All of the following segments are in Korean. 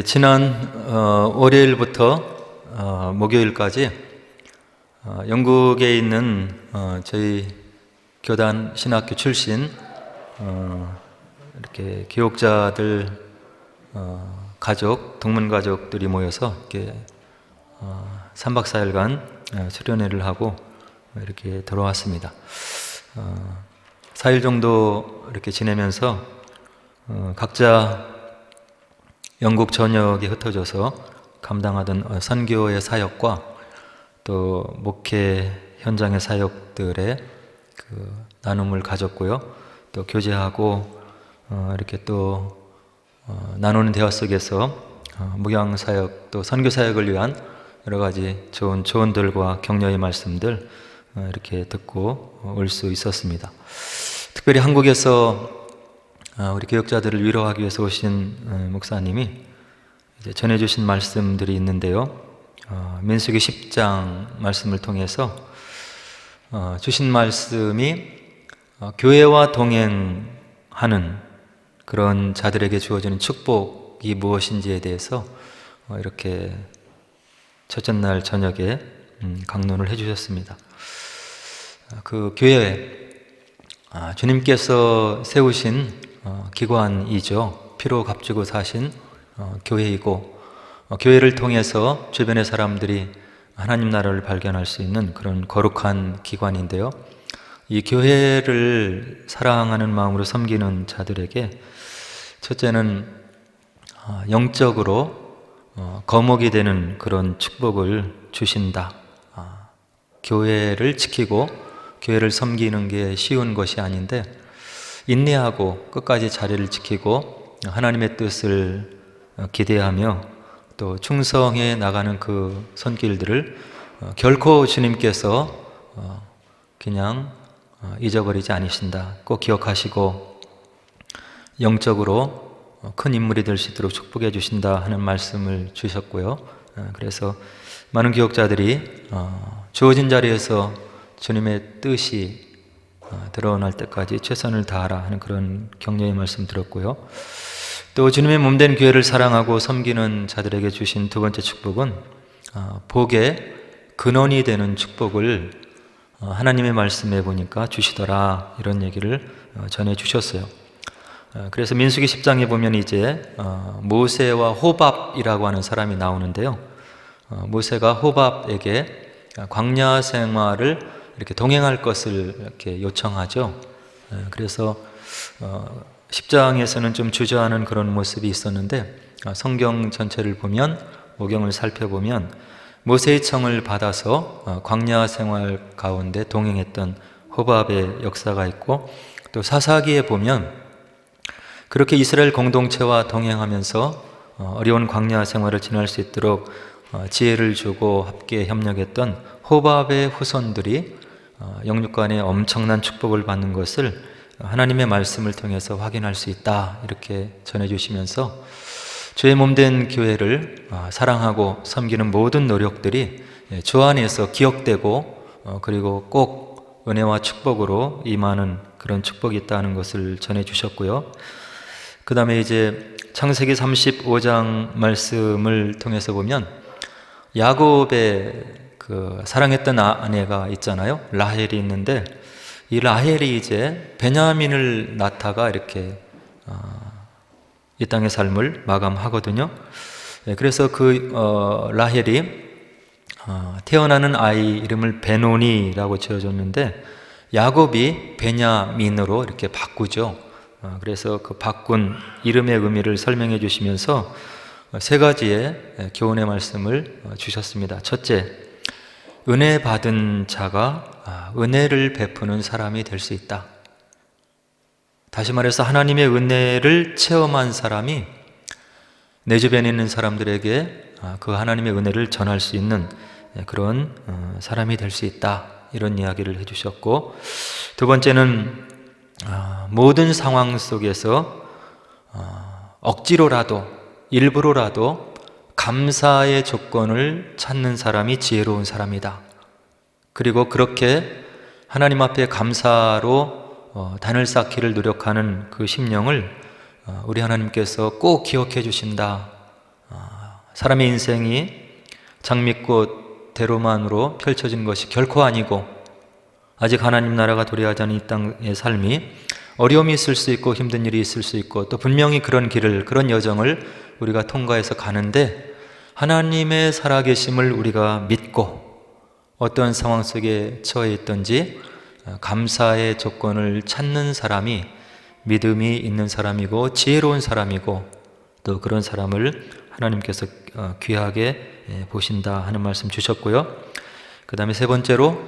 지난 월요일부터 목요일까지 영국에 있는 저희 교단 신학교 출신 이렇게 교육자들 가족, 동문 가족들이 모여서 이렇게 3박 4일간 수련회를 하고 이렇게 돌아왔습니다. 4일 정도 이렇게 지내면서 각자 영국 전역에 흩어져서 감당하던 선교의 사역과 또 목회 현장의 사역들의 그 나눔을 가졌고요. 또 교제하고 이렇게 또 나누는 대화 속에서 목양 사역 또 선교 사역을 위한 여러 가지 좋은 조언들과 격려의 말씀들 이렇게 듣고 올 수 있었습니다. 특별히 한국에서 우리 교역자들을 위로하기 위해서 오신 목사님이 이제 전해주신 말씀들이 있는데요. 민수기 10장 말씀을 통해서 주신 말씀이 교회와 동행하는 그런 자들에게 주어지는 축복이 무엇인지에 대해서 이렇게 첫째 날 저녁에 강론을 해주셨습니다. 그 교회 주님께서 세우신 기관이죠. 피로 값주고 사신 교회이고 교회를 통해서 주변의 사람들이 하나님 나라를 발견할 수 있는 그런 거룩한 기관인데요. 이 교회를 사랑하는 마음으로 섬기는 자들에게 첫째는 영적으로 거목이 되는 그런 축복을 주신다. 교회를 지키고 교회를 섬기는 게 쉬운 것이 아닌데 인내하고 끝까지 자리를 지키고 하나님의 뜻을 기대하며 또 충성해 나가는 그 손길들을 결코 주님께서 그냥 잊어버리지 않으신다. 꼭 기억하시고 영적으로 큰 인물이 될 수 있도록 축복해 주신다 하는 말씀을 주셨고요. 그래서 많은 교역자들이 주어진 자리에서 주님의 뜻이 드러날 때까지 최선을 다하라 하는 그런 격려의 말씀 들었고요. 또 주님의 몸된 교회를 사랑하고 섬기는 자들에게 주신 두 번째 축복은 복의 근원이 되는 축복을 하나님의 말씀에 보니까 주시더라 이런 얘기를 전해 주셨어요. 그래서 민수기 10장에 보면 이제 모세와 호밥이라고 하는 사람이 나오는데요. 모세가 호밥에게 광야 생활을 이렇게 동행할 것을 이렇게 요청하죠. 그래서 10장에서는 좀 주저하는 그런 모습이 있었는데 성경 전체를 보면 오경을 살펴보면 모세의 청을 받아서 광야 생활 가운데 동행했던 호밥의 역사가 있고 또 사사기에 보면 그렇게 이스라엘 공동체와 동행하면서 어려운 광야 생활을 지날 수 있도록 지혜를 주고 함께 협력했던 호밥의 후손들이 영육 간에 엄청난 축복을 받는 것을 하나님의 말씀을 통해서 확인할 수 있다 이렇게 전해주시면서 주의 몸된 교회를 사랑하고 섬기는 모든 노력들이 주 안에서 기억되고 그리고 꼭 은혜와 축복으로 임하는 그런 축복이 있다는 것을 전해주셨고요. 그 다음에 이제 창세기 35장 말씀을 통해서 보면 야곱의 그 사랑했던 아내가 있잖아요. 라헬이 있는데 이 라헬이 이제 베냐민을 낳다가 이렇게 이 땅의 삶을 마감하거든요. 그래서 그 라헬이 태어나는 아이 이름을 베노니라고 지어줬는데 야곱이 베냐민으로 이렇게 바꾸죠. 그래서 그 바꾼 이름의 의미를 설명해 주시면서 세 가지의 교훈의 말씀을 주셨습니다. 첫째, 은혜 받은 자가 은혜를 베푸는 사람이 될 수 있다. 다시 말해서 하나님의 은혜를 체험한 사람이 내 주변에 있는 사람들에게 그 하나님의 은혜를 전할 수 있는 그런 사람이 될 수 있다. 이런 이야기를 해주셨고 두 번째는 모든 상황 속에서 억지로라도 일부러라도 감사의 조건을 찾는 사람이 지혜로운 사람이다. 그리고 그렇게 하나님 앞에 감사로 단을 쌓기를 노력하는 그 심령을 우리 하나님께서 꼭 기억해 주신다. 사람의 인생이 장미꽃대로만으로 펼쳐진 것이 결코 아니고 아직 하나님 나라가 도래하지 않은 이 땅의 삶이 어려움이 있을 수 있고 힘든 일이 있을 수 있고 또 분명히 그런 길을, 그런 여정을 우리가 통과해서 가는데 하나님의 살아계심을 우리가 믿고 어떤 상황 속에 처해 있든지 감사의 조건을 찾는 사람이 믿음이 있는 사람이고 지혜로운 사람이고 또 그런 사람을 하나님께서 귀하게 보신다 하는 말씀 주셨고요. 그 다음에 세 번째로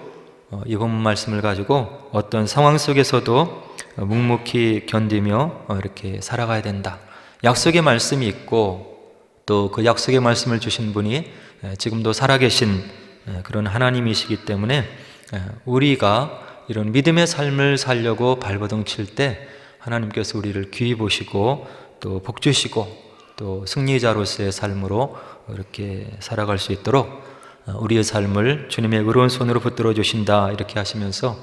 이 본문 말씀을 가지고 어떤 상황 속에서도 묵묵히 견디며 이렇게 살아가야 된다. 약속의 말씀이 있고 또 그 약속의 말씀을 주신 분이 지금도 살아계신 그런 하나님이시기 때문에 우리가 이런 믿음의 삶을 살려고 발버둥 칠 때 하나님께서 우리를 귀히 보시고 또 복 주시고 또 승리자로서의 삶으로 이렇게 살아갈 수 있도록 우리의 삶을 주님의 의로운 손으로 붙들어 주신다 이렇게 하시면서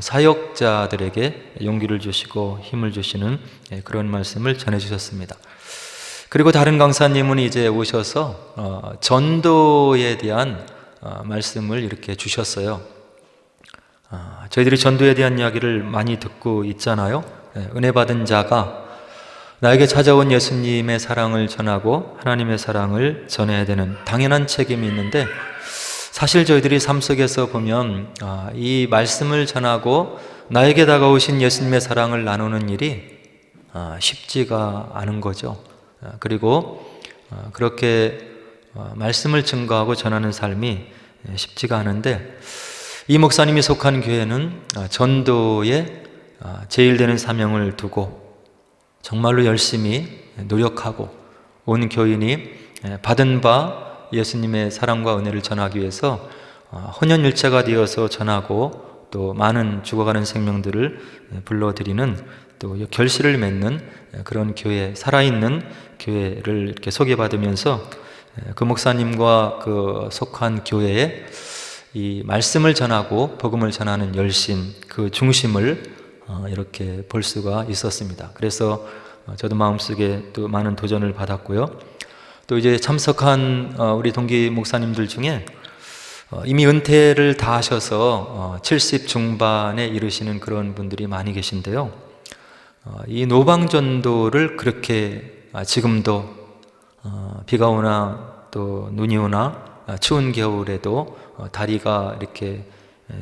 사역자들에게 용기를 주시고 힘을 주시는 그런 말씀을 전해 주셨습니다. 그리고 다른 강사님은 이제 오셔서 전도에 대한 말씀을 이렇게 주셨어요. 저희들이 전도에 대한 이야기를 많이 듣고 있잖아요. 은혜 받은 자가 나에게 찾아온 예수님의 사랑을 전하고 하나님의 사랑을 전해야 되는 당연한 책임이 있는데 사실 저희들이 삶 속에서 보면 이 말씀을 전하고 나에게 다가오신 예수님의 사랑을 나누는 일이 쉽지가 않은 거죠. 그리고 그렇게 말씀을 증거하고 전하는 삶이 쉽지가 않은데 이 목사님이 속한 교회는 전도에 제일 되는 사명을 두고 정말로 열심히 노력하고 온 교인이 받은 바 예수님의 사랑과 은혜를 전하기 위해서 헌연일체가 되어서 전하고 또 많은 죽어가는 생명들을 불러들이는 또 결실을 맺는 그런 교회, 살아있는 교회를 이렇게 소개받으면서 그 목사님과 그 속한 교회에 이 말씀을 전하고 복음을 전하는 열심, 그 중심을 이렇게 볼 수가 있었습니다. 그래서 저도 마음속에 또 많은 도전을 받았고요. 또 이제 참석한 우리 동기 목사님들 중에 이미 은퇴를 다 하셔서 70 중반에 이르시는 그런 분들이 많이 계신데요. 이 노방전도를 그렇게 지금도 비가 오나 또 눈이 오나 추운 겨울에도 다리가 이렇게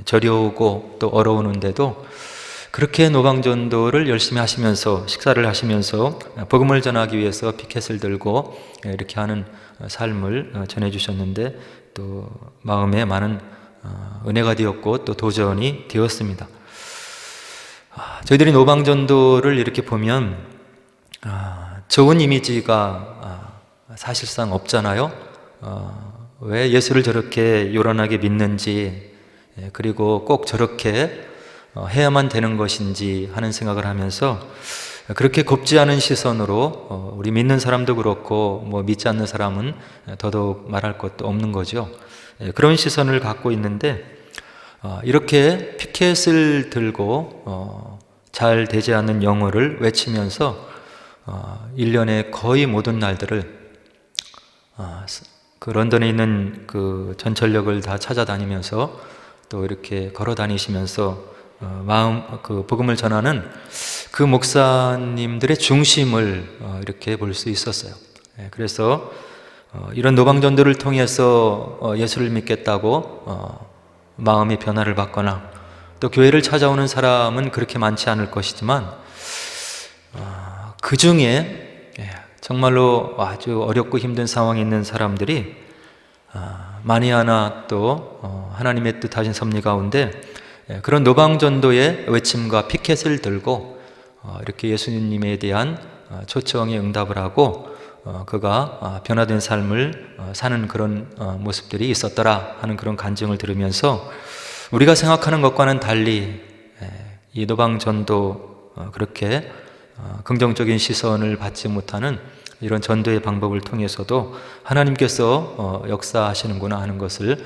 저려오고 또 얼어오는데도 그렇게 노방전도를 열심히 하시면서 식사를 하시면서 복음을 전하기 위해서 피켓을 들고 이렇게 하는 삶을 전해주셨는데 또 마음에 많은 은혜가 되었고 또 도전이 되었습니다. 저희들이 노방전도를 이렇게 보면 좋은 이미지가 사실상 없잖아요. 왜 예수를 저렇게 요란하게 믿는지 그리고 꼭 저렇게 해야만 되는 것인지 하는 생각을 하면서 그렇게 곱지 않은 시선으로 우리 믿는 사람도 그렇고 뭐 믿지 않는 사람은 더더욱 말할 것도 없는 거죠. 그런 시선을 갖고 있는데 이렇게 피켓을 들고 잘 되지 않는 영어를 외치면서 1년의 거의 모든 날들을 그 런던에 있는 그 전철역을 다 찾아다니면서 또 이렇게 걸어 다니시면서 그 복음을 전하는 그 목사님들의 중심을 이렇게 볼 수 있었어요. 그래서 이런 노방전도를 통해서 예수를 믿겠다고 마음의 변화를 받거나 또 교회를 찾아오는 사람은 그렇게 많지 않을 것이지만 그 중에 정말로 아주 어렵고 힘든 상황에 있는 사람들이 만이 하나 또 하나님의 뜻하신 섭리 가운데 그런 노방전도의 외침과 피켓을 들고 이렇게 예수님에 대한 초청에 응답을 하고 그가 변화된 삶을 사는 그런 모습들이 있었더라 하는 그런 간증을 들으면서 우리가 생각하는 것과는 달리 이 노방전도 그렇게 긍정적인 시선을 받지 못하는 이런 전도의 방법을 통해서도 하나님께서 역사하시는구나 하는 것을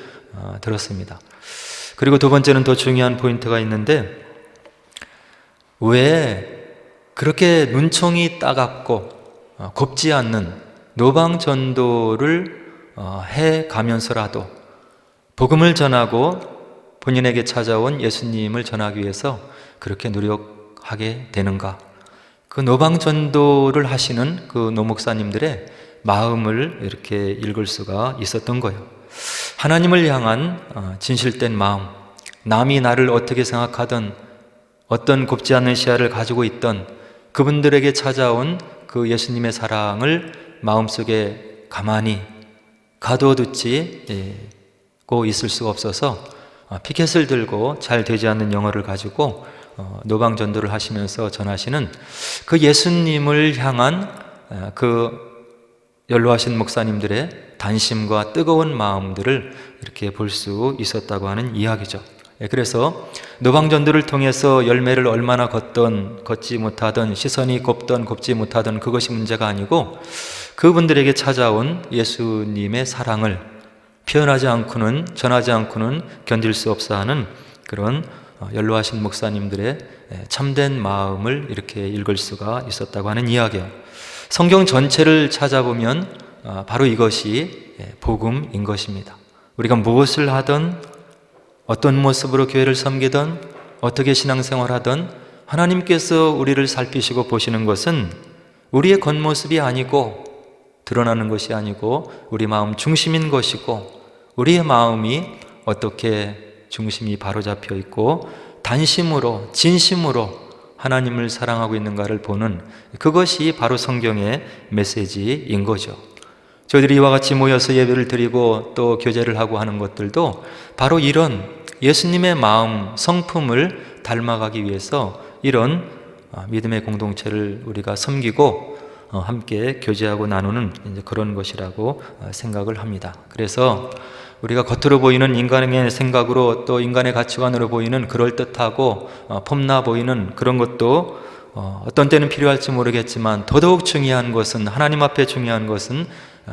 들었습니다. 그리고 두 번째는 더 중요한 포인트가 있는데 왜 그렇게 눈총이 따갑고 곱지 않는 노방 전도를 해 가면서라도 복음을 전하고 본인에게 찾아온 예수님을 전하기 위해서 그렇게 노력하게 되는가? 그 노방 전도를 하시는 그 노목사님들의 마음을 이렇게 읽을 수가 있었던 거예요. 하나님을 향한 진실된 마음, 남이 나를 어떻게 생각하든 어떤 곱지 않은 시야를 가지고 있던 그분들에게 찾아온 그 예수님의 사랑을 마음속에 가만히 가둬두고 있을 수가 없어서 피켓을 들고 잘 되지 않는 영어를 가지고 노방 전도를 하시면서 전하시는 그 예수님을 향한 그 연로하신 목사님들의 단심과 뜨거운 마음들을 이렇게 볼 수 있었다고 하는 이야기죠. 그래서 노방전도를 통해서 열매를 얼마나 걷던 걷지 못하던, 시선이 곱던 곱지 못하던 그것이 문제가 아니고 그분들에게 찾아온 예수님의 사랑을 표현하지 않고는, 전하지 않고는 견딜 수 없어 하는 그런 연로하신 목사님들의 참된 마음을 이렇게 읽을 수가 있었다고 하는 이야기예요. 성경 전체를 찾아보면 바로 이것이 복음인 것입니다. 우리가 무엇을 하든, 어떤 모습으로 교회를 섬기든, 어떻게 신앙생활하든 하나님께서 우리를 살피시고 보시는 것은 우리의 겉모습이 아니고, 드러나는 것이 아니고 우리 마음 중심인 것이고, 우리의 마음이 어떻게 중심이 바로잡혀 있고 단심으로, 진심으로 하나님을 사랑하고 있는가를 보는, 그것이 바로 성경의 메시지인 거죠. 저희들이 이와 같이 모여서 예배를 드리고 또 교제를 하고 하는 것들도 바로 이런 예수님의 마음, 성품을 닮아가기 위해서 이런 믿음의 공동체를 우리가 섬기고 함께 교제하고 나누는 이제 그런 것이라고 생각을 합니다. 그래서 우리가 겉으로 보이는 인간의 생각으로, 또 인간의 가치관으로 보이는 그럴듯하고 폼나 보이는 그런 것도 어떤 때는 필요할지 모르겠지만, 더더욱 중요한 것은, 하나님 앞에 중요한 것은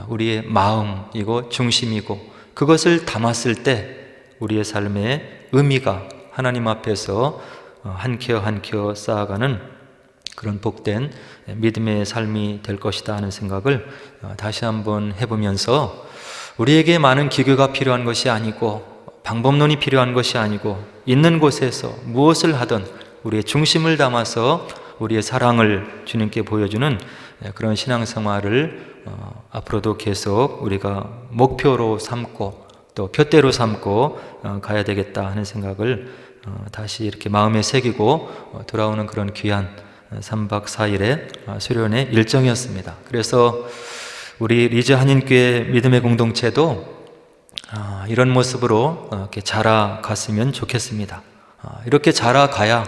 우리의 마음이고 중심이고, 그것을 담았을 때 우리의 삶의 의미가 하나님 앞에서 한 켜 한 켜 쌓아가는 그런 복된 믿음의 삶이 될 것이다 하는 생각을 다시 한번 해보면서, 우리에게 많은 기교가 필요한 것이 아니고 방법론이 필요한 것이 아니고, 있는 곳에서 무엇을 하든 우리의 중심을 담아서 우리의 사랑을 주님께 보여주는 그런 신앙생활을 앞으로도 계속 우리가 목표로 삼고 또 표대로 삼고 가야 되겠다 하는 생각을 다시 이렇게 마음에 새기고 돌아오는 그런 귀한 3박 4일의 수련의 일정이었습니다. 그래서 우리 리즈 한인교회 믿음의 공동체도 이런 모습으로 이렇게 자라갔으면 좋겠습니다. 이렇게 자라가야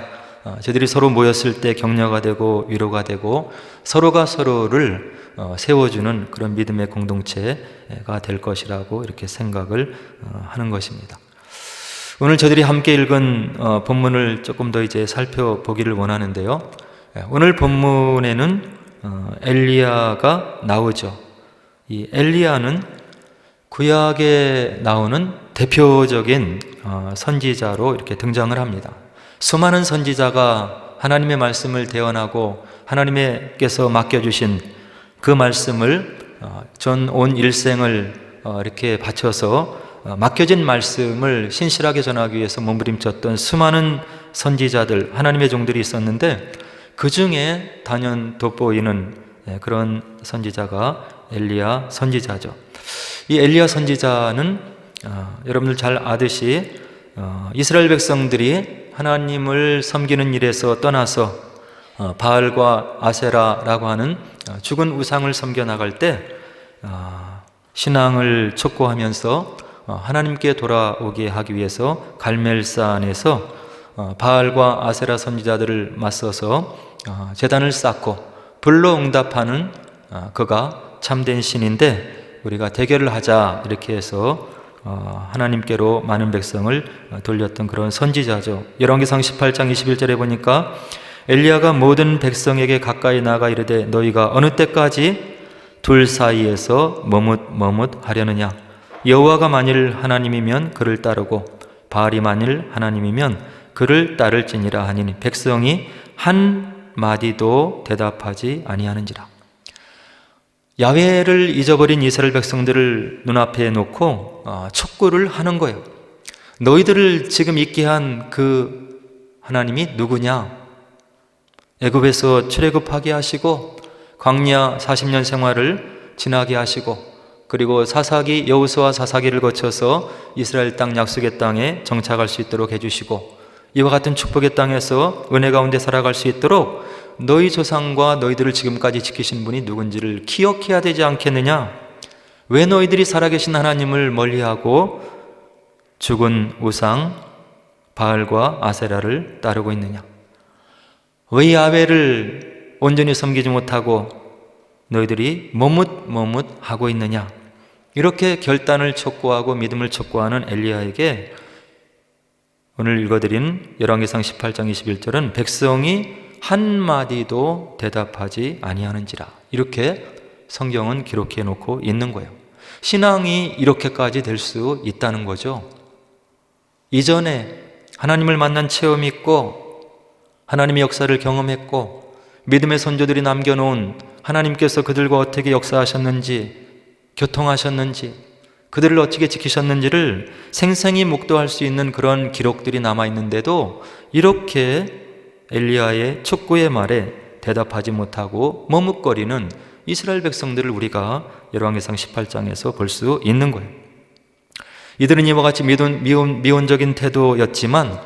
저희들이 서로 모였을 때 격려가 되고 위로가 되고 서로가 서로를 세워주는 그런 믿음의 공동체가 될 것이라고 이렇게 생각을 하는 것입니다. 오늘 저희들이 함께 읽은 본문을 조금 더 이제 살펴보기를 원하는데요. 오늘 본문에는 엘리야가 나오죠. 이 엘리야는 구약에 나오는 대표적인 선지자로 이렇게 등장을 합니다. 수많은 선지자가 하나님의 말씀을 대언하고 하나님께서 맡겨주신 그 말씀을 전 온 일생을 이렇게 바쳐서 맡겨진 말씀을 신실하게 전하기 위해서 몸부림쳤던 수많은 선지자들, 하나님의 종들이 있었는데, 그 중에 단연 돋보이는 그런 선지자가 엘리야 선지자죠. 이 엘리야 선지자는 여러분들 잘 아듯이 이스라엘 백성들이 하나님을 섬기는 일에서 떠나서 바알과 아세라라고 하는 죽은 우상을 섬겨 나갈 때 신앙을 촉구하면서 하나님께 돌아오게 하기 위해서 갈멜산에서 바알과 아세라 선지자들을 맞서서 제단을 쌓고 불로 응답하는 그가 참된 신인데, 우리가 대결을 하자 이렇게 해서 하나님께로 많은 백성을 돌렸던 그런 선지자죠. 열왕기상 18장 21절에 보니까 엘리야가 모든 백성에게 가까이 나가 이르되 너희가 어느 때까지 둘 사이에서 머뭇하려느냐? 여호와가 만일 하나님이면 그를 따르고 바알이 만일 하나님이면 그를 따를지니라 하니니 백성이 한 마디도 대답하지 아니하는지라. 야훼를 잊어버린 이스라엘 백성들을 눈앞에 놓고 촉구를 하는 거예요. 너희들을 지금 있게 한 그 하나님이 누구냐? 애굽에서 출애굽하게 하시고 광야 40년 생활을 지나게 하시고, 그리고 사사기 여호수아 사사기를 거쳐서 이스라엘 땅 약속의 땅에 정착할 수 있도록 해주시고, 이와 같은 축복의 땅에서 은혜 가운데 살아갈 수 있도록 너희 조상과 너희들을 지금까지 지키신 분이 누군지를 기억해야 되지 않겠느냐? 왜 너희들이 살아계신 하나님을 멀리하고 죽은 우상 바알과 아세라를 따르고 있느냐? 왜 야훼를 온전히 섬기지 못하고 너희들이 머뭇하고 있느냐? 이렇게 결단을 촉구하고 믿음을 촉구하는 엘리야에게 오늘 읽어드린 열왕기상 18장 21절은 백성이 한마디도 대답하지 아니하는지라, 이렇게 성경은 기록해 놓고 있는 거예요. 신앙이 이렇게까지 될 수 있다는 거죠. 이전에 하나님을 만난 체험이 있고 하나님의 역사를 경험했고 믿음의 선조들이 남겨놓은 하나님께서 그들과 어떻게 역사하셨는지, 교통하셨는지, 그들을 어떻게 지키셨는지를 생생히 묵도할 수 있는 그런 기록들이 남아있는데도 이렇게 엘리야의 촉구의 말에 대답하지 못하고 머뭇거리는 이스라엘 백성들을 우리가 열왕기상 18장에서 볼 수 있는 거예요. 이들은 이와 같이 미온적인 태도였지만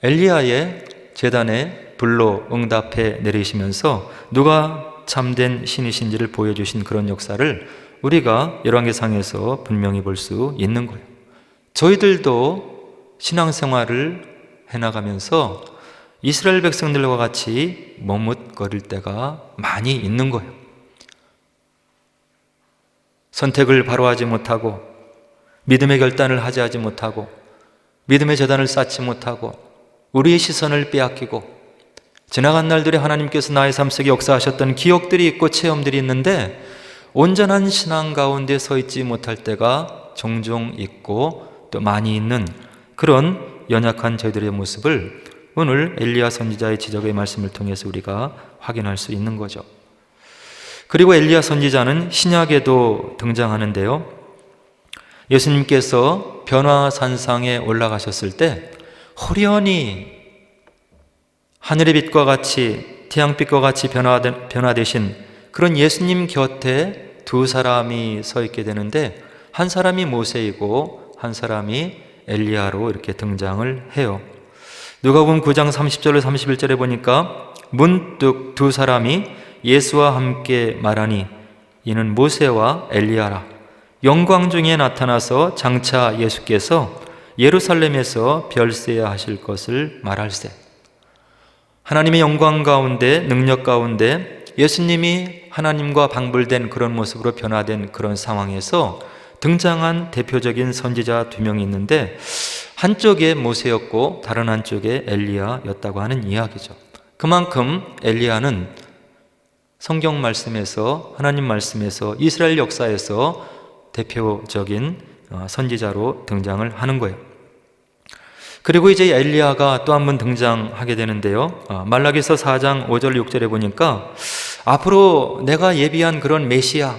엘리야의 제단에 불로 응답해 내리시면서 누가 참된 신이신지를 보여주신 그런 역사를 우리가 열왕기상에서 분명히 볼 수 있는 거예요. 저희들도 신앙생활을 해나가면서 이스라엘 백성들과 같이 머뭇거릴 때가 많이 있는 거예요. 선택을 바로 하지 못하고, 믿음의 결단을 하지 못하고, 믿음의 재단을 쌓지 못하고, 우리의 시선을 빼앗기고, 지나간 날들에 하나님께서 나의 삶 속에 역사하셨던 기억들이 있고 체험들이 있는데 온전한 신앙 가운데 서 있지 못할 때가 종종 있고 또 많이 있는 그런 연약한 저희들의 모습을 오늘 엘리야 선지자의 지적의 말씀을 통해서 우리가 확인할 수 있는 거죠. 그리고 엘리야 선지자는 신약에도 등장하는데요, 예수님께서 변화산상에 올라가셨을 때 호련히 하늘의 빛과 같이 태양빛과 같이 변화되신 그런 예수님 곁에 두 사람이 서 있게 되는데, 한 사람이 모세이고 한 사람이 엘리야로 이렇게 등장을 해요. 누가복음 9장 30절로 31절에 보니까 문득 두 사람이 예수와 함께 말하니 이는 모세와 엘리야라. 영광 중에 나타나서 장차 예수께서 예루살렘에서 별세야 하실 것을 말할세. 하나님의 영광 가운데, 능력 가운데 예수님이 하나님과 방불된 그런 모습으로 변화된 그런 상황에서 등장한 대표적인 선지자 두 명이 있는데, 한쪽에 모세였고 다른 한쪽에 엘리야였다고 하는 이야기죠. 그만큼 엘리야는 성경 말씀에서, 하나님 말씀에서, 이스라엘 역사에서 대표적인 선지자로 등장을 하는 거예요. 그리고 이제 엘리야가 또 한 번 등장하게 되는데요, 말라기서 4장 5절 6절에 보니까 앞으로 내가 예비한 그런 메시아,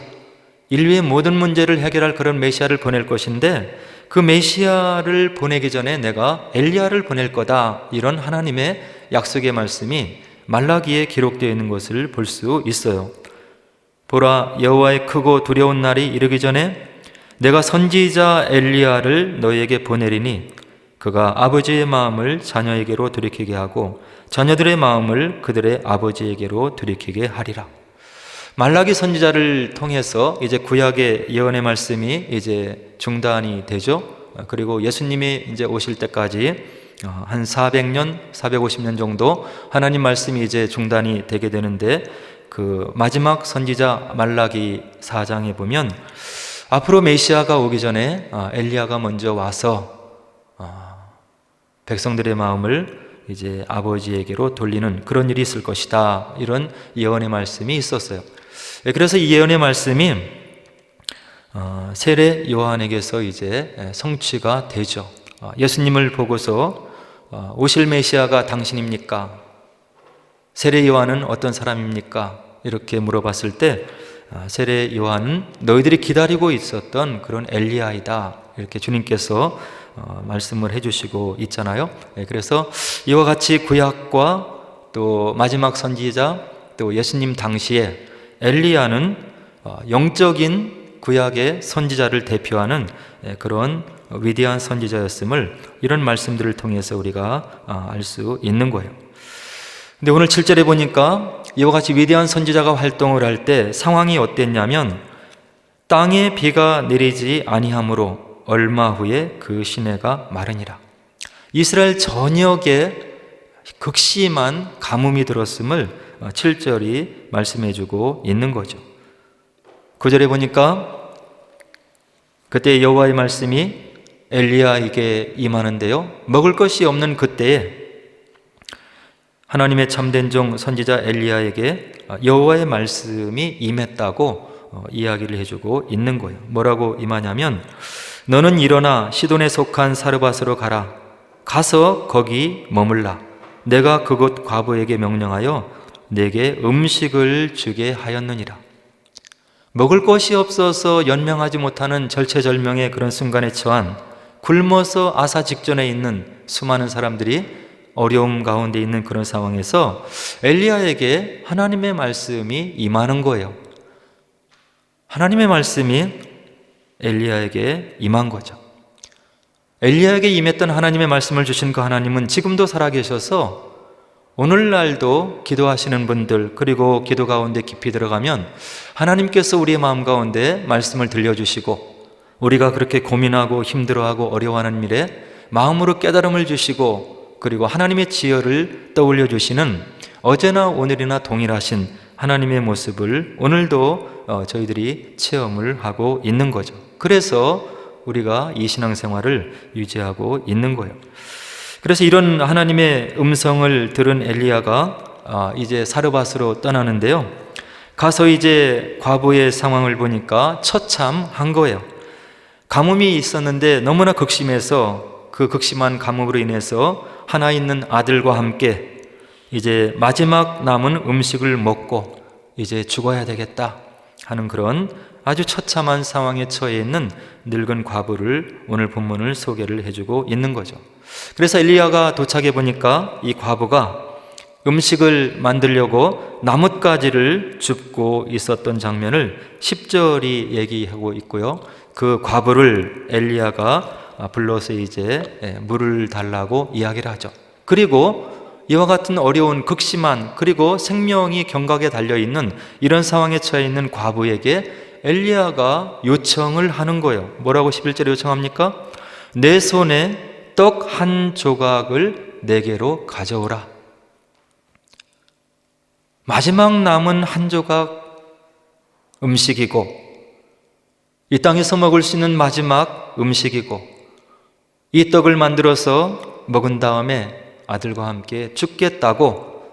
인류의 모든 문제를 해결할 그런 메시아를 보낼 것인데 그 메시아를 보내기 전에 내가 엘리야를 보낼 거다, 이런 하나님의 약속의 말씀이 말라기에 기록되어 있는 것을 볼 수 있어요. 보라, 여호와의 크고 두려운 날이 이르기 전에 내가 선지자 엘리야를 너희에게 보내리니 그가 아버지의 마음을 자녀에게로 돌이키게 하고 자녀들의 마음을 그들의 아버지에게로 돌이키게 하리라. 말라기 선지자를 통해서 이제 구약의 예언의 말씀이 이제 중단이 되죠. 그리고 예수님이 이제 오실 때까지 한 400년, 450년 정도 하나님 말씀이 이제 중단이 되게 되는데, 그 마지막 선지자 말라기 4장에 보면 앞으로 메시아가 오기 전에 엘리야가 먼저 와서 백성들의 마음을 이제 아버지에게로 돌리는 그런 일이 있을 것이다, 이런 예언의 말씀이 있었어요. 그래서 이 예언의 말씀이 세례 요한에게서 이제 성취가 되죠. 예수님을 보고서 오실 메시아가 당신입니까? 세례 요한은 어떤 사람입니까? 이렇게 물어봤을 때 세례 요한은 너희들이 기다리고 있었던 그런 엘리야이다, 이렇게 주님께서 말씀을 해주시고 있잖아요. 그래서 이와 같이 구약과 또 마지막 선지자, 또 예수님 당시에 엘리야는 영적인 구약의 선지자를 대표하는 그런 위대한 선지자였음을 이런 말씀들을 통해서 우리가 알 수 있는 거예요. 근데 오늘 7절에 보니까 이와 같이 위대한 선지자가 활동을 할 때 상황이 어땠냐면, 땅에 비가 내리지 아니하므로 얼마 후에 그 시내가 마르니라. 이스라엘 전역에 극심한 가뭄이 들었음을 7절이 말씀해주고 있는 거죠. 9절에 보니까 그때 여호와의 말씀이 엘리야에게 임하는데요, 먹을 것이 없는 그때에 하나님의 참된 종 선지자 엘리야에게 여호와의 말씀이 임했다고 이야기를 해주고 있는 거예요. 뭐라고 임하냐면, 너는 일어나 시돈에 속한 사르밧으로 가라. 가서 거기 머물라. 내가 그곳 과부에게 명령하여 내게 음식을 주게 하였느니라. 먹을 것이 없어서 연명하지 못하는 절체절명의 그런 순간에 처한, 굶어서 아사 직전에 있는 수많은 사람들이 어려움 가운데 있는 그런 상황에서 엘리야에게 하나님의 말씀이 임하는 거예요. 하나님의 말씀이 엘리야에게 임한 거죠. 엘리야에게 임했던 하나님의 말씀을 주신 그 하나님은 지금도 살아계셔서 오늘날도 기도하시는 분들, 그리고 기도 가운데 깊이 들어가면 하나님께서 우리의 마음 가운데 말씀을 들려주시고, 우리가 그렇게 고민하고 힘들어하고 어려워하는 일에 마음으로 깨달음을 주시고, 그리고 하나님의 지혜를 떠올려 주시는 어제나 오늘이나 동일하신 하나님의 모습을 오늘도 저희들이 체험을 하고 있는 거죠. 그래서 우리가 이 신앙생활을 유지하고 있는 거예요. 그래서 이런 하나님의 음성을 들은 엘리야가 이제 사르밧으로 떠나는데요, 가서 이제 과부의 상황을 보니까 처참한 거예요. 가뭄이 있었는데 너무나 극심해서 그 극심한 가뭄으로 인해서 하나 있는 아들과 함께 이제 마지막 남은 음식을 먹고 이제 죽어야 되겠다 하는 그런 아주 처참한 상황에 처해 있는 늙은 과부를 오늘 본문을 소개를 해주고 있는 거죠. 그래서 엘리야가 도착해 보니까 이 과부가 음식을 만들려고 나뭇가지를 줍고 있었던 장면을 10절이 얘기하고 있고요, 그 과부를 엘리야가 불러서 이제 물을 달라고 이야기를 하죠. 그리고 이와 같은 어려운 극심한, 그리고 생명이 경각에 달려있는 이런 상황에 처해 있는 과부에게 엘리야가 요청을 하는 거예요. 뭐라고 11절에 요청합니까? 내 손에 떡 한 조각을 내게로 가져오라. 마지막 남은 한 조각 음식이고, 이 땅에서 먹을 수 있는 마지막 음식이고, 이 떡을 만들어서 먹은 다음에 아들과 함께 죽겠다고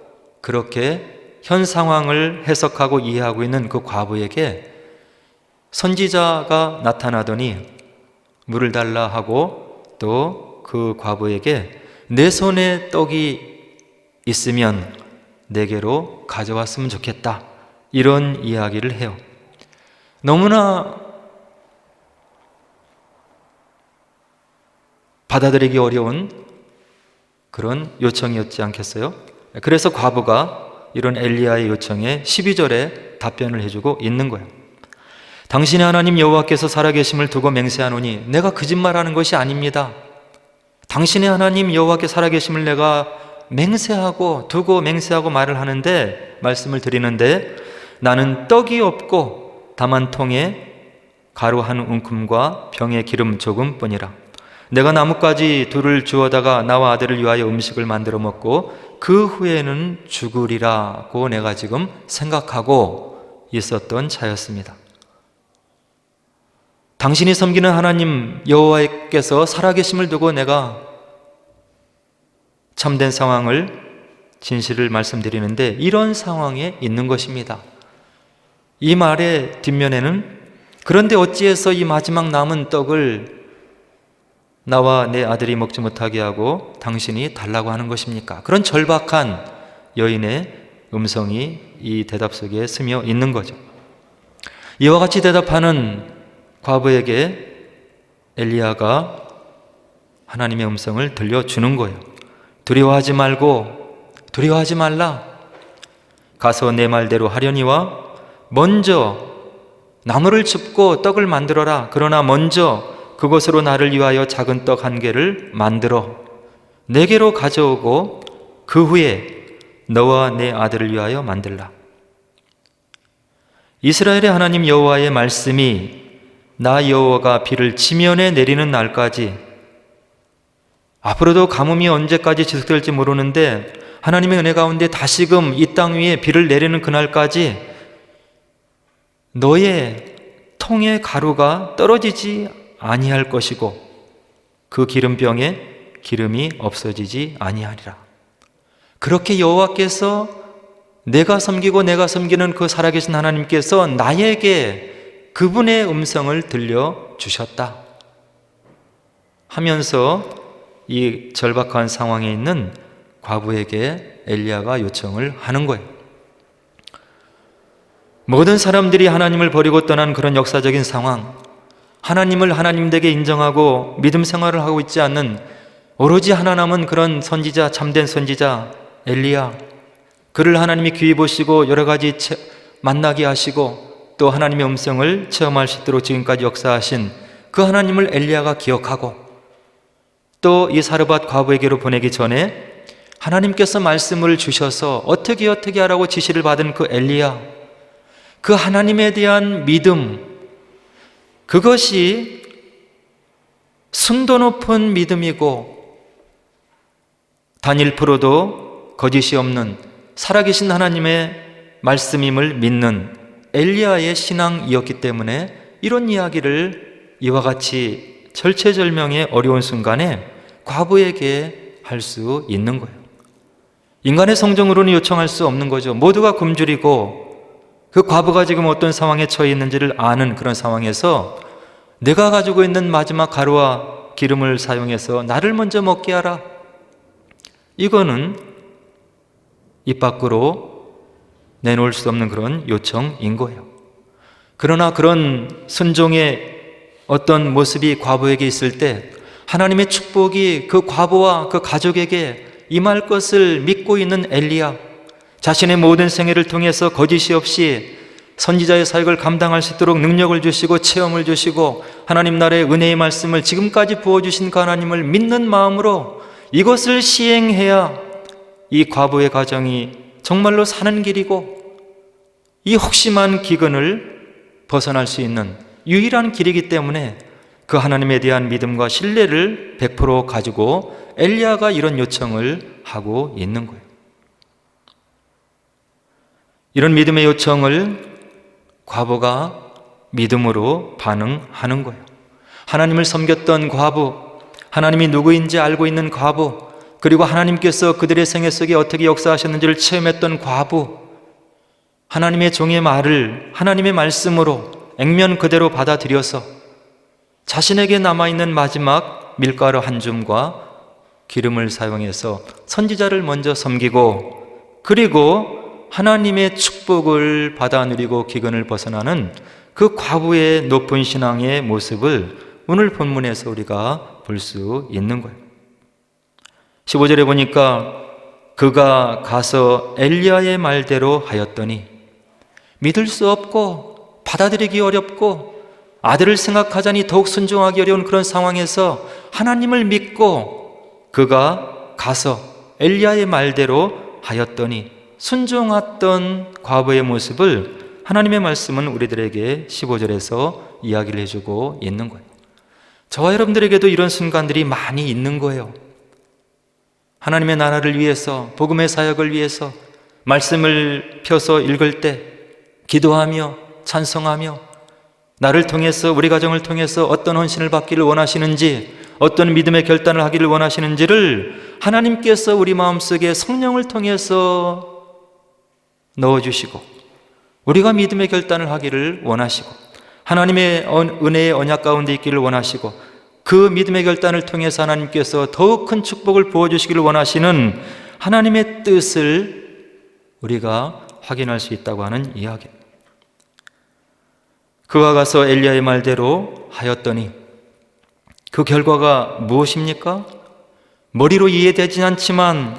그렇게 현 상황을 해석하고 이해하고 있는 그 과부에게 선지자가 나타나더니 물을 달라 하고, 또 그 과부에게 내 손에 떡이 있으면 내게로 가져왔으면 좋겠다, 이런 이야기를 해요. 너무나 받아들이기 어려운 그런 요청이었지 않겠어요? 그래서 과부가 이런 엘리야의 요청에 12절에 답변을 해주고 있는 거예요. 당신의 하나님 여호와께서 살아계심을 두고 맹세하노니 내가 거짓말하는 것이 아닙니다. 당신의 하나님 여호와께 살아계심을 내가 맹세하고 두고 맹세하고 말씀을 드리는데, 나는 떡이 없고 다만 통에 가루 한 움큼과 병에 기름 조금 뿐이라. 내가 나뭇가지 둘을 주워다가 나와 아들을 위하여 음식을 만들어 먹고 그 후에는 죽으리라고 내가 지금 생각하고 있었던 차였습니다. 당신이 섬기는 하나님 여호와께서 살아계심을 두고 내가 참된 상황을, 진실을 말씀드리는데 이런 상황에 있는 것입니다. 이 말의 뒷면에는 그런데 어찌해서 이 마지막 남은 떡을 나와 내 아들이 먹지 못하게 하고 당신이 달라고 하는 것입니까? 그런 절박한 여인의 음성이 이 대답 속에 스며 있는 거죠. 이와 같이 대답하는 과부에게 엘리야가 하나님의 음성을 들려주는 거예요. 두려워하지 말라. 가서 내 말대로 하려니와 먼저 나무를 줍고 떡을 만들어라. 그러나 먼저 그것으로 나를 위하여 작은 떡 1개를 만들어 내게로 가져오고 그 후에 너와 내 아들을 위하여 만들라. 이스라엘의 하나님 여호와의 말씀이 나 여호와가 비를 지면에 내리는 날까지, 앞으로도 가뭄이 언제까지 지속될지 모르는데 하나님의 은혜 가운데 다시금 이 땅 위에 비를 내리는 그날까지 너의 통에 가루가 떨어지지 아니할 것이고 그 기름병에 기름이 없어지지 아니하리라. 그렇게 여호와께서 내가 섬기고 내가 섬기는 그 살아계신 하나님께서 나에게 그분의 음성을 들려주셨다 하면서 이 절박한 상황에 있는 과부에게 엘리야가 요청을 하는 거예요. 모든 사람들이 하나님을 버리고 떠난 그런 역사적인 상황, 하나님을 하나님되게 인정하고 믿음 생활을 하고 있지 않는 오로지 하나 남은 그런 선지자, 참된 선지자 엘리야, 그를 하나님이 귀히 보시고 여러 가지 만나게 하시고 또 하나님의 음성을 체험할 수 있도록 지금까지 역사하신 그 하나님을 엘리야가 기억하고, 또 이 사르밧 과부에게로 보내기 전에 하나님께서 말씀을 주셔서 어떻게 하라고 지시를 받은 그 엘리야, 그 하나님에 대한 믿음, 그것이 순도 높은 믿음이고 단 1%도 거짓이 없는 살아계신 하나님의 말씀임을 믿는 엘리야의 신앙이었기 때문에 이런 이야기를 이와 같이 절체절명의 어려운 순간에 과부에게 할 수 있는 거예요. 인간의 성정으로는 요청할 수 없는 거죠. 모두가 굶주리고 그 과부가 지금 어떤 상황에 처해 있는지를 아는 그런 상황에서 내가 가지고 있는 마지막 가루와 기름을 사용해서 나를 먼저 먹게 하라, 이거는 입 밖으로 내놓을 수 없는 그런 요청인 거예요. 그러나 그런 순종의 어떤 모습이 과부에게 있을 때 하나님의 축복이 그 과부와 그 가족에게 임할 것을 믿고 있는 엘리야, 자신의 모든 생애를 통해서 거짓이 없이 선지자의 사역을 감당할 수 있도록 능력을 주시고 체험을 주시고 하나님 나라의 은혜의 말씀을 지금까지 부어주신 그 하나님을 믿는 마음으로 이것을 시행해야 이 과부의 가정이 정말로 사는 길이고 이 혹심한 기근을 벗어날 수 있는 유일한 길이기 때문에 그 하나님에 대한 믿음과 신뢰를 100% 가지고 엘리야가 이런 요청을 하고 있는 거예요. 이런 믿음의 요청을 과부가 믿음으로 반응하는 거예요. 하나님을 섬겼던 과부, 하나님이 누구인지 알고 있는 과부, 그리고 하나님께서 그들의 생애 속에 어떻게 역사하셨는지를 체험했던 과부, 하나님의 종의 말을 하나님의 말씀으로 액면 그대로 받아들여서 자신에게 남아있는 마지막 밀가루 한 줌과 기름을 사용해서 선지자를 먼저 섬기고 그리고 하나님의 축복을 받아 누리고 기근을 벗어나는 그 과부의 높은 신앙의 모습을 오늘 본문에서 우리가 볼 수 있는 거예요. 15절에 보니까 그가 가서 엘리야의 말대로 하였더니, 믿을 수 없고 받아들이기 어렵고 아들을 생각하자니 더욱 순종하기 어려운 그런 상황에서 하나님을 믿고 그가 가서 엘리야의 말대로 하였더니 순종했던 과부의 모습을 하나님의 말씀은 우리들에게 15절에서 이야기를 해주고 있는 거예요. 저와 여러분들에게도 이런 순간들이 많이 있는 거예요. 하나님의 나라를 위해서, 복음의 사역을 위해서 말씀을 펴서 읽을 때 기도하며 찬송하며 나를 통해서, 우리 가정을 통해서 어떤 헌신을 받기를 원하시는지, 어떤 믿음의 결단을 하기를 원하시는지를 하나님께서 우리 마음속에 성령을 통해서 넣어주시고 우리가 믿음의 결단을 하기를 원하시고 하나님의 은혜의 언약 가운데 있기를 원하시고 그 믿음의 결단을 통해서 하나님께서 더욱 큰 축복을 부어주시기를 원하시는 하나님의 뜻을 우리가 확인할 수 있다고 하는 이야기. 그가 가서 엘리야의 말대로 하였더니 그 결과가 무엇입니까? 머리로 이해되진 않지만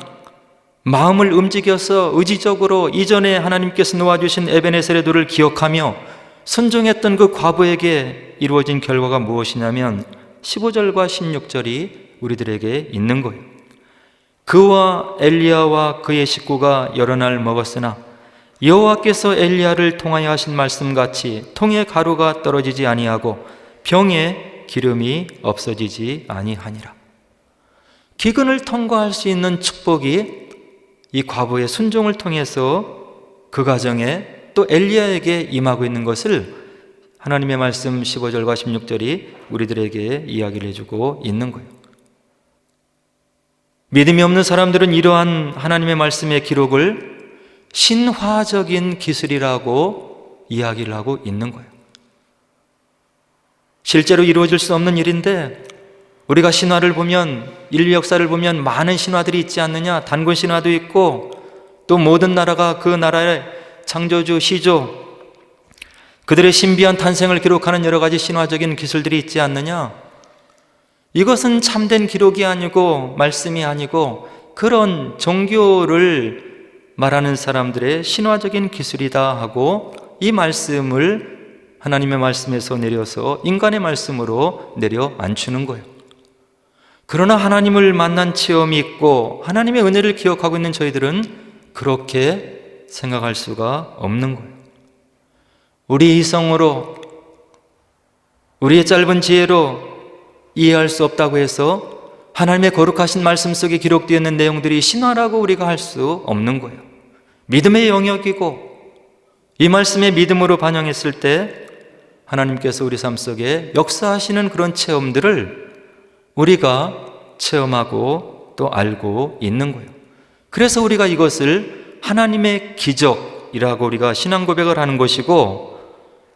마음을 움직여서 의지적으로 이전에 하나님께서 놓아주신 에베네셀의 돌을 기억하며 순종했던 그 과부에게 이루어진 결과가 무엇이냐면 15절과 16절이 우리들에게 있는 거예요. 그와 엘리야와 그의 식구가 여러 날 먹었으나 여호와께서 엘리야를 통하여 하신 말씀같이 통에 가루가 떨어지지 아니하고 병에 기름이 없어지지 아니하니라. 기근을 통과할 수 있는 축복이 이 과부의 순종을 통해서 그 가정에 또 엘리야에게 임하고 있는 것을 하나님의 말씀 15절과 16절이 우리들에게 이야기를 해주고 있는 거예요. 믿음이 없는 사람들은 이러한 하나님의 말씀의 기록을 신화적인 기술이라고 이야기를 하고 있는 거예요. 실제로 이루어질 수 없는 일인데 우리가 신화를 보면, 인류 역사를 보면 많은 신화들이 있지 않느냐. 단군 신화도 있고 또 모든 나라가 그 나라의 창조주, 시조, 그들의 신비한 탄생을 기록하는 여러 가지 신화적인 기술들이 있지 않느냐. 이것은 참된 기록이 아니고 말씀이 아니고 그런 종교를 말하는 사람들의 신화적인 기술이다 하고 이 말씀을 하나님의 말씀에서 내려서 인간의 말씀으로 내려 앉추는 거예요. 그러나 하나님을 만난 체험이 있고 하나님의 은혜를 기억하고 있는 저희들은 그렇게 생각할 수가 없는 거예요. 우리 이성으로, 우리의 짧은 지혜로 이해할 수 없다고 해서 하나님의 거룩하신 말씀 속에 기록되어 있는 내용들이 신화라고 우리가 할 수 없는 거예요. 믿음의 영역이고 이 말씀의 믿음으로 반영했을 때 하나님께서 우리 삶 속에 역사하시는 그런 체험들을 우리가 체험하고 또 알고 있는 거예요. 그래서 우리가 이것을 하나님의 기적이라고 우리가 신앙 고백을 하는 것이고,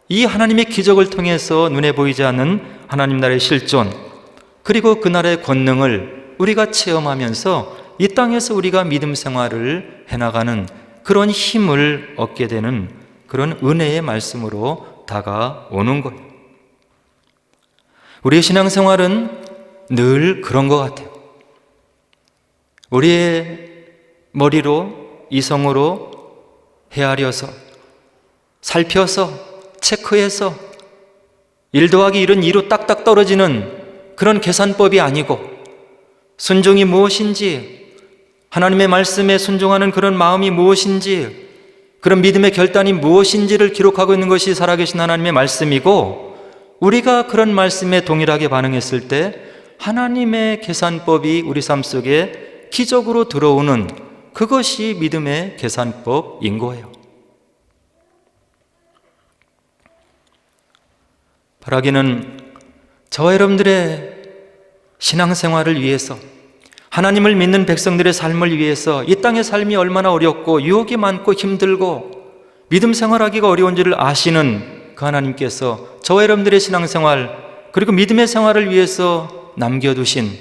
이 하나님의 기적을 통해서 눈에 보이지 않는 하나님 나라의 실존, 그리고 그 나라의 권능을 우리가 체험하면서 이 땅에서 우리가 믿음 생활을 해나가는 그런 힘을 얻게 되는 그런 은혜의 말씀으로 다가오는 거예요. 우리의 신앙생활은 늘 그런 것 같아요. 우리의 머리로, 이성으로 헤아려서, 살펴서, 체크해서 1 더하기 1은 2로 딱딱 떨어지는 그런 계산법이 아니고, 순종이 무엇인지, 하나님의 말씀에 순종하는 그런 마음이 무엇인지, 그런 믿음의 결단이 무엇인지를 기록하고 있는 것이 살아계신 하나님의 말씀이고, 우리가 그런 말씀에 동일하게 반응했을 때 하나님의 계산법이 우리 삶 속에 기적으로 들어오는, 그것이 믿음의 계산법인 거예요. 바라기는 저와 여러분들의 신앙생활을 위해서, 하나님을 믿는 백성들의 삶을 위해서 이 땅의 삶이 얼마나 어렵고 유혹이 많고 힘들고 믿음 생활하기가 어려운지를 아시는 그 하나님께서 저와 여러분들의 신앙생활, 그리고 믿음의 생활을 위해서 남겨두신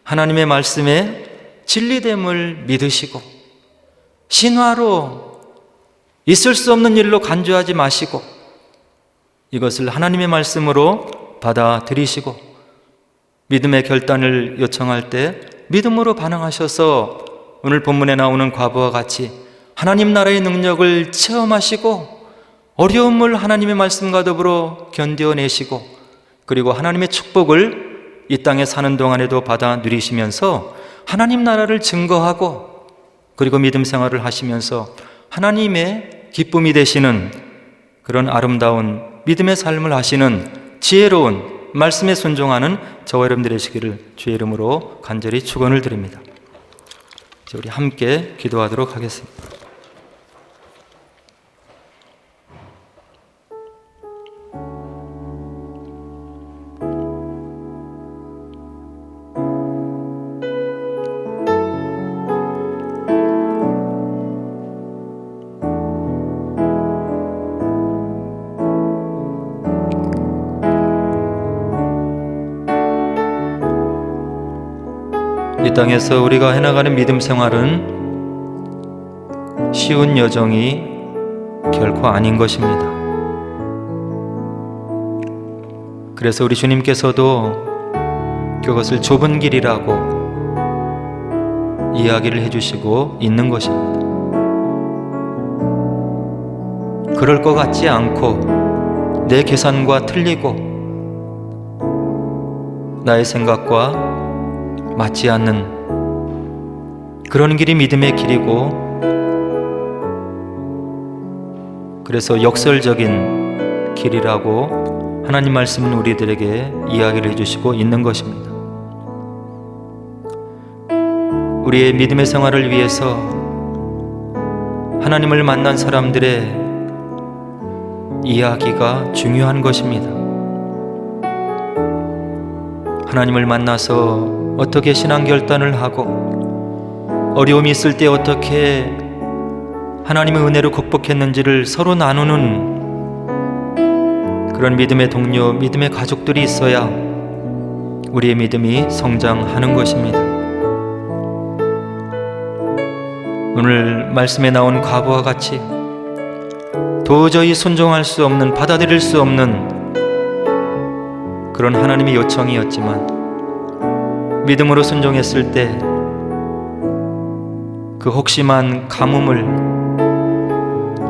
하나님의 말씀의 진리됨을 믿으시고, 신화로 있을 수 없는 일로 간주하지 마시고 이것을 하나님의 말씀으로 받아들이시고 믿음의 결단을 요청할 때 믿음으로 반응하셔서 오늘 본문에 나오는 과부와 같이 하나님 나라의 능력을 체험하시고 어려움을 하나님의 말씀과 더불어 견뎌내시고, 그리고 하나님의 축복을 이 땅에 사는 동안에도 받아 누리시면서 하나님 나라를 증거하고, 그리고 믿음 생활을 하시면서 하나님의 기쁨이 되시는 그런 아름다운 믿음의 삶을 하시는 지혜로운 말씀에 순종하는 저와 여러분들의 되시기를 주의 이름으로 간절히 축원을 드립니다. 이제 우리 함께 기도하도록 하겠습니다. 이 땅에서 우리가 해나가는 믿음 생활은 쉬운 여정이 결코 아닌 것입니다. 그래서 우리 주님께서도 그것을 좁은 길이라고 이야기를 해주시고 있는 것입니다. 그럴 것 같지 않고 내 계산과 틀리고 나의 생각과 맞지 않는 그런 길이 믿음의 길이고, 그래서 역설적인 길이라고 하나님 말씀은 우리들에게 이야기를 해주시고 있는 것입니다. 우리의 믿음의 생활을 위해서 하나님을 만난 사람들의 이야기가 중요한 것입니다. 하나님을 만나서 어떻게 신앙 결단을 하고 어려움이 있을 때 어떻게 하나님의 은혜로 극복했는지를 서로 나누는 그런 믿음의 동료, 믿음의 가족들이 있어야 우리의 믿음이 성장하는 것입니다. 오늘 말씀에 나온 과부와 같이 도저히 순종할 수 없는, 받아들일 수 없는 그런 하나님의 요청이었지만 믿음으로 순종했을 때 그 혹심한 가뭄을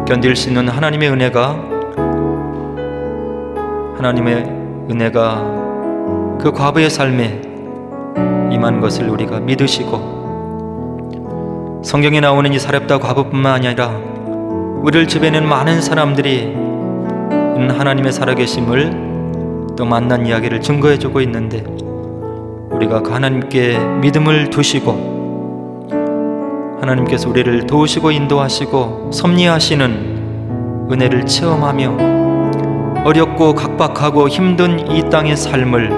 견딜 수 있는 하나님의 은혜가 그 과부의 삶에 임한 것을 우리가 믿으시고, 성경에 나오는 이 사렙다 과부뿐만 아니라 우리를 지배하는 많은 사람들이 하나님의 살아계심을 또 만난 이야기를 증거해주고 있는데, 우리가 그 하나님께 믿음을 두시고 하나님께서 우리를 도우시고 인도하시고 섭리하시는 은혜를 체험하며 어렵고 각박하고 힘든 이 땅의 삶을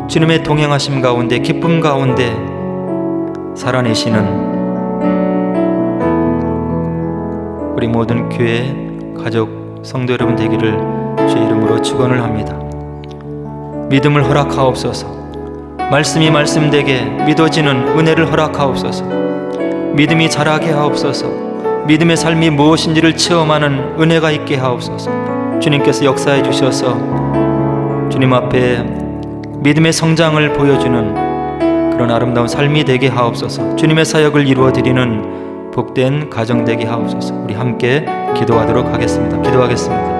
주님의 동행하심 가운데, 기쁨 가운데 살아내시는 우리 모든 교회 가족 성도 여러분 되기를 주의 이름으로 축원을 합니다. 믿음을 허락하옵소서. 말씀이 말씀되게 믿어지는 은혜를 허락하옵소서. 믿음이 자라게 하옵소서. 믿음의 삶이 무엇인지를 체험하는 은혜가 있게 하옵소서. 주님께서 역사해 주셔서 주님 앞에 믿음의 성장을 보여주는 그런 아름다운 삶이 되게 하옵소서. 주님의 사역을 이루어드리는 복된 가정 되게 하옵소서. 우리 함께 기도하도록 하겠습니다. 기도하겠습니다.